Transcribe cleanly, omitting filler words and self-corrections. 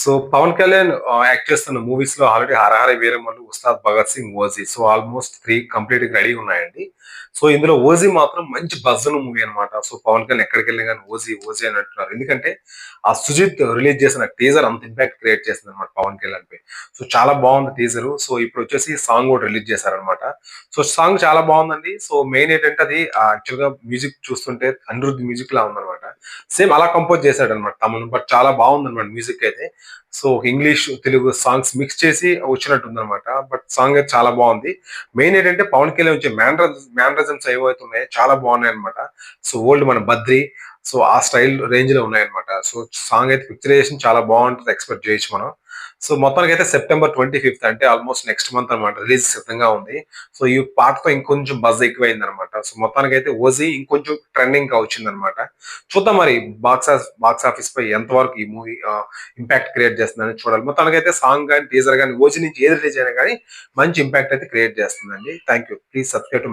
So 'Pawan Kalyan' act చేస్తున్న మూవీస్‌లో already 'Hara Hara Veeramallu', 'Ustad Bhagat Singh', 'OG' so almost 3 కంప్లీట్‌గా రెడీగా ఉన్నాయండి. సో ఇందులో 'ఓజీ' మాత్రం మంచి బజ్ ఉన్న మూవీ అన్నమాట. సో 'పవన్ కళ్యాణ్' ఎక్కడికెళ్ళినా గాని 'ఓజీ, ఓజీ' అని అంటున్నారు. ఎందుకంటే ఆ 'సుజిత్' రిలీజ్ చేసిన టీజర్ అంత ఇంపాక్ట్ క్రియేట్ చేసిందన్నమాట 'పవన్ కళ్యాణ్‌పై'. సో చాలా బావుంది టీజరు. సో ఇప్పుడొచ్చేసి సాంగ్ గూడా రిలీజ్ చేశారన్నమాట. సో సాంగ్ చాలా బావుందండి. సో మెయిన్ ఏంటంటే అది యాక్చువల్‌గా మ్యూజిక్ చూస్తుంటే అనిరుద్ మ్యూజిక్‌లా ఉందన్నమాట. సేమ్ అలా కంపోజ్ చేసాడన్నమాట తమన్. బట్ చాలా బావుందన్నమాట మ్యూజిక్ అయితే. So English, Telugu songs mix చేసి వచ్చినట్టుందనమాట. బట్ సాంగ్ అయితే చాలా బావుంది. మెయిన్ ఏంటంటే పవన్ కళ్యాణ్ వచ్చే మేనరిజమ్స్ ఏవైతే ఉన్నాయో చాలా బాగున్నాయన్నమాట. సో ఓల్డ్ మన 'బద్రి' సో ఆ స్టైల్ రేంజ్‌లో ఉన్నాయన్నమాట. సో సాంగ్ అయితే పిక్చరైజేషన్ చాలా బావుంటది ఎక్స్‌పెక్ట్ చేయొచ్చు మనం. సో మొత్తానికైతే సెప్టెంబర్ 25 అంటే ఆల్‌మోస్ట్ నెక్స్ట్ మంత్ అన్నమాట. రిలీజ్ సిద్ధంగా ఉంది. సో ఈ పాటతో ఇంకొంచెం బజ్ ఎక్కువైందన్నమాట. సో మొత్తానికైతే 'ఓజీ' ఇంకొంచెం ట్రెండింగ్‌గా వచ్చిందన్నమాట. చూద్దాం మరి బాక్స్ ఆఫీస్ పై ఎంత వరకు ఈ మూవీ ఇంపాక్ట్ క్రియేట్ చేస్తుందని చూడాలి. మొత్తానికైతే సాంగ్ గాని, టీజర్ గాని 'ఓజీ' నుంచి ఏది రిలీజ్ అయినా గాని మంచి ఇంపాక్ట్ అయితే క్రియేట్ చేస్తుందండి. Thank you. Please subscribe to